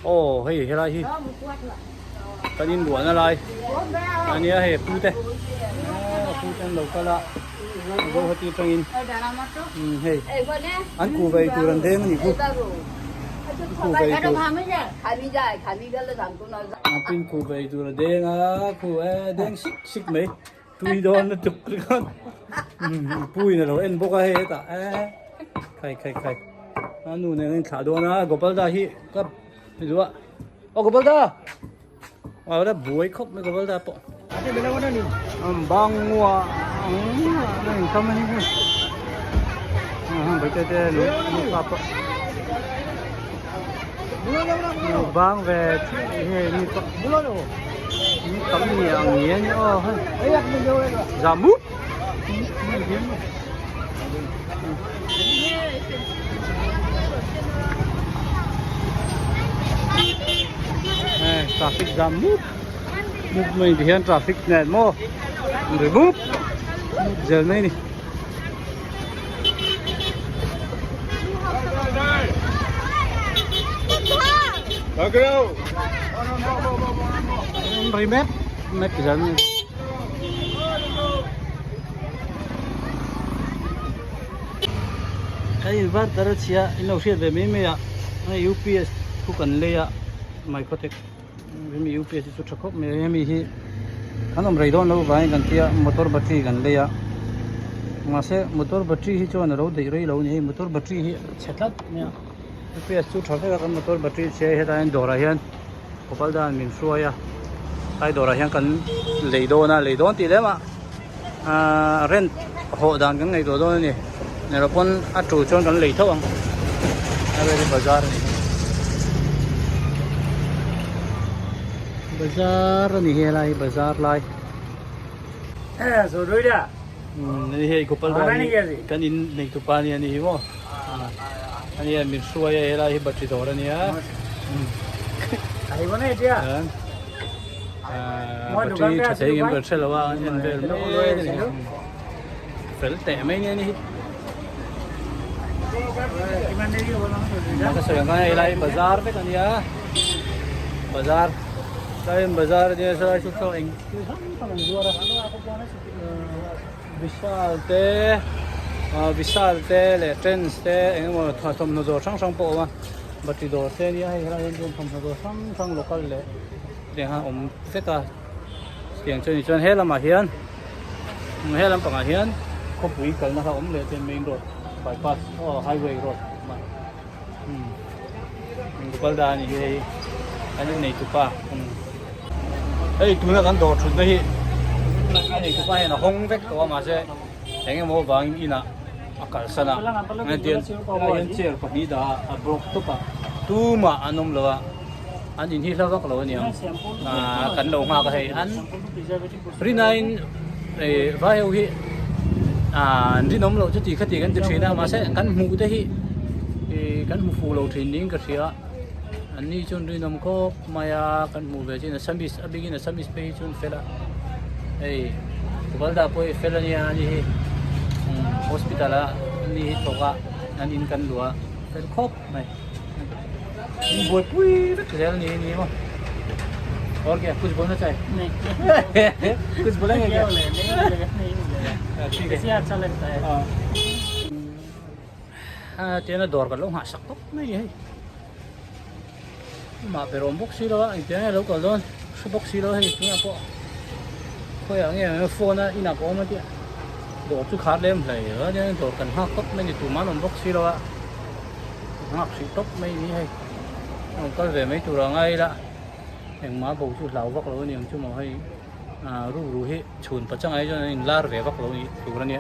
ô hay hay là gì cái nhìn buồn là lại anh nhớ hay phu thế phu chân đầu cái là vô hết đi trong in hay anh cụ về từ lần thế mà nhỉ cụ về từ anh cụ về từ lần thế à cụ đen xích mấy tui đó nó chụp cái con pui này rồi em bốc cái hết à khai anh này thả đồ na gopal da hi cấp cái gì vậy gopal da đó buổi khóc mấy gopal da po bang mua này không anh bây giờ nó sắp bang về cái này tấm miệng nhé nhá giảm mút traffic giảm mút mình thì hiện traffic này mò rồi mút giờ này nè rồi mép giờ này cái vật đó là nó sẽ về mấy à UPS cũng cần lấy à mai có thể với UPS chút chắc không mấy hi anh ông raido nó vài gần kia motor battery gần đây à mà sẽ motor battery hi cho nó đâu để rồi lâu nhỉ motor battery hi chết lắm nha UPS chút chắc cái motor battery xe hết anh đồ ra hiện Gopal da mình xua ya ai đồ ra hiện cần lấy đồ thì đấy mà rent hộ đàn cái ngày đồ đó nè này là con ăn chủ cho cần lấy thôi không đây là bazar này hay là bazar lại rồi đó này hay Gopal da cái này tụ pani này hiểu không anh em mình xua ya là bắt chỉ đồ ra nè ai vậy chứ bắt chỉ cho thấy em bớt là anh về phải tệ mấy nghe đi cái số yang cái này bazar đấy con ya bazar đây bazar như sao chút sao anh Vishal te le Trends te anh mà thỏa thom nó rồi sang bộ mà bắt đi đồ te như hay là những thom nó rồi sang local le để ha sẽ cả tiếng chân hết là mà hiền hết là bằng hiền có bụi cẩn nó không le trên main road bypass highway road mà Gopal da ni cái anh này tụi pa ấy tụi nó gắn đồ chuẩn đấy anh này tụi pa nó không vét đồ mà sẽ anh em mua vàng ina akal sana ngay tiền anh chơi ở đi đã broke tụi pa tu mà anh ông lo anh nhìn thấy sao các lo nhỉ cắn đầu hoa cái anh rinain vai hậu hi đi nông lộ cho chị khách tiền cái nào mà sẽ cắn mũ đấy cắn mũ phù lộ training cái gì anh đi chọn đi nông có maya cắn mũ về trên là service ở bên là service pay chọn phải là Gopal da poi phải là nha đi hospital là đi toka anh in cắn lúa phải khóc này buổi cuối rất là nhiều mà और क्या कुछ बोलना चाहिए नहीं कुछ बोलेंगे क्या ठीक है अच्छा लगता है तेना दौर कर लो हाँ सख्त नहीं है mà phải rộng bốc xí đó anh tiếng này đâu có luôn số bốc xí đó thì chúng ta có thôi ở nghe phone á ina có mà chứ đồ chú khát lên lại ở nên đồ cần hoa cốc mấy tụi má rộng bốc xí đó hoa xí tóc mấy như hay có về mấy tụi ngay đó em má bầu chú lão vác lối niệm chú mà hay ru hết chuồn bắt chẳng ai cho nên lar về vác lối tụi nó nhé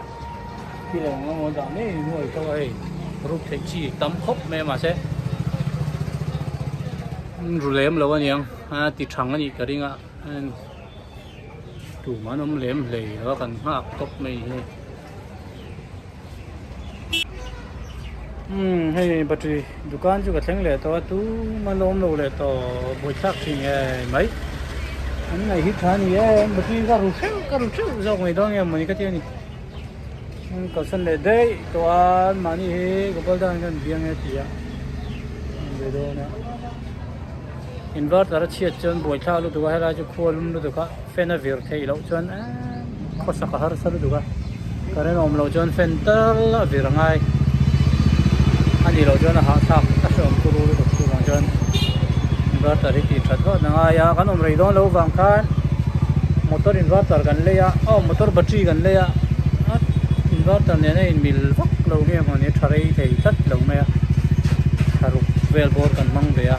khi là nó muốn đảm này ngồi cho ấy ru thấy chi tắm khóc mẹ mà sẽ ru lem lối niệm tịt trắng cái gì cái đi ngã tụi má nó lem lầy nó cần hoa tóc mấy hay battery dukaan juga theng le to tu manom lo le to bochak thing mai anh này hit thani battery ka ru zo ngai dong em mani ka ti ni ka san le dei to an mani he Gopal da kan biang e ti ya de do na inverter ra chiat chon boi thla lu duka hela chu kholum lu duka fan a vir thei lo chon khosa ka har sa lu duka karen om lo chon fan tar a vir ngai ani lo chon ha thak ta som tu lu du tu wang chon inverter ri ti that wa na ya kan om rei don lo wang khan motor inverter kan le ya motor battery kan le ya inverter ne in mil vak lo nge mo ne tharei thei tat lo me tharu vel bor kan mang ve ya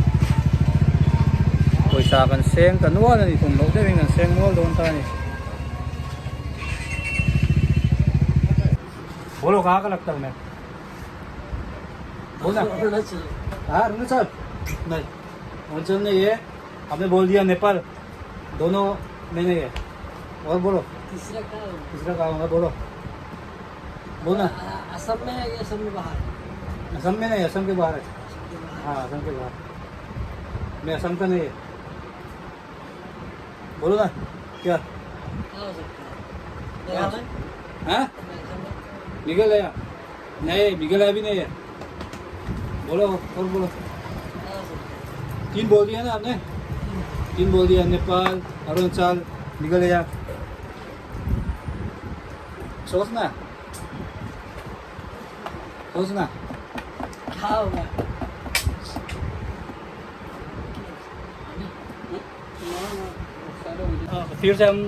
poisa kan seng kan nual ni tum lo de kan seng nual don ta ni बोलो कहाँ का लगता है मैं बोलना हाँ अरुणाचल नहीं अरुणाचल नहीं है आपने बोल दिया नेपाल दोनों में नहीं है और बोलो तीसरा कहाँ होगा बोलो बोलना असम में है असम में बाहर असम में नहीं असम के बाहर है हाँ असम के बाहर मैं असम का नहीं है बोलो ना क्या हो सकता है हाँ निकल गया नहीं निकल भी नहीं है बोलो और बोलो तीन बोल दिया ना आपने तीन बोल दिया नेपाल अरुणाचल निकल गया सोचना क्या होगा फिर से हम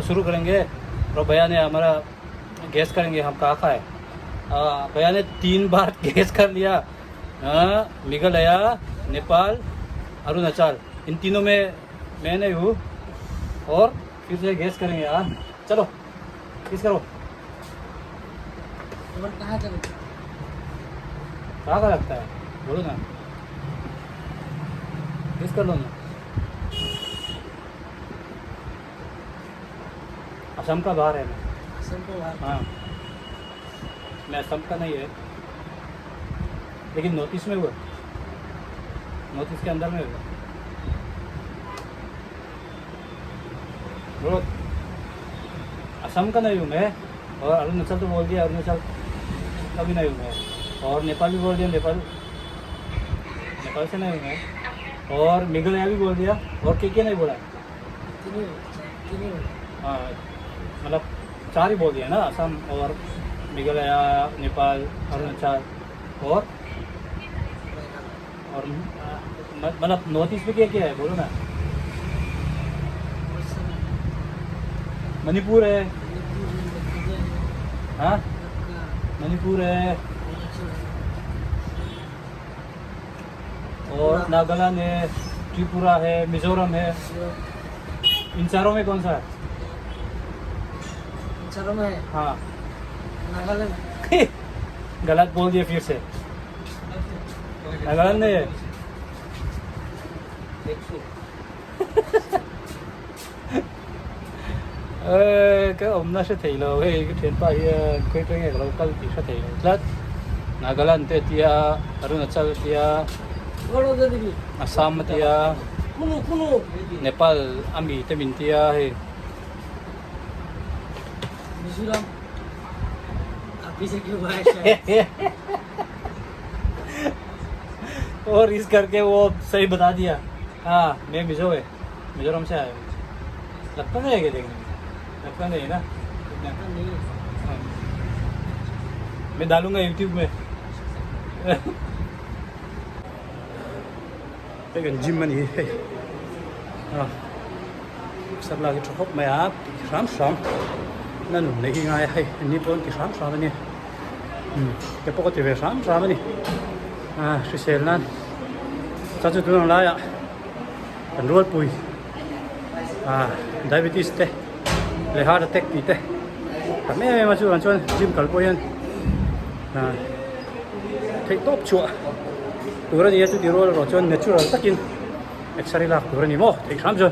शुरू करेंगे और भैया ने हमारा गैस करेंगे हम कहाँ का है भैया ने 3 बार गैस कर लिया मेघालय नेपाल अरुणाचल इन तीनों में मैं नहीं हूँ और फिर से गैस करेंगे यार चलो किस करो कहाँ चलो कहाँ का लगता है बोलो ना किस कर लो ना असम का बाहर है मैं असम को बाहर हाँ मैं असम का नहीं है लेकिन नॉर्थ ईस्ट में हुआ नॉर्थ ईस्ट के अंदर में हुआ बोलो असम का नहीं हूँ मैं और अरुणाचल तो बोल दिया अरुणाचल का भी नहीं हूँ मैं और नेपाल भी बोल दिया नेपाल से नहीं हूँ मैं और मेघालय भी बोल दिया और क्या नहीं बोला तीनों हाँ मतलब 4 ही बोल दिया ना असम और मेघालय नेपाल अरुणाचल और मतलब नॉर्थ ईस्ट में क्या है बोलो ना मणिपुर है हाँ मणिपुर है और नागालैंड है त्रिपुरा है मिजोरम है इन चारों में कौन सा है चलो में हाँ नागालैंड गलत बोल दिया फिर से नागालैंड नहीं है cái ông nó sẽ thấy là cái thiên tai cái này là cái gì sẽ thấy là Nagaland tia Arunachal tia Kalau jadi ni Assam tia kuno Nepal ami temin tia he Mizoram अभी से क्यों भाई शायद और इस करके वो सही बता दिया हाँ मैं मिजोरम से आया हूँ लगता नहीं है क्या देखने में लगता नहीं है ना हाँ। मैं डालूंगा YouTube में cái gần gym này sắp là cái chỗ mày áp sáng sáng nên nụ này ngay hay ni pon cái sáng sáng này cái bốc cái về sáng sáng này sự sel nan ta chú tôi nói ạ cần ruột bùi diabetes thế lấy heart attack tí thế cả mấy mà chú làm cho gym cả bôi hen thấy tốt chua tôi nói gì chú đi rồi cho natural tất nhiên extra là tôi nói mò thấy sáng rồi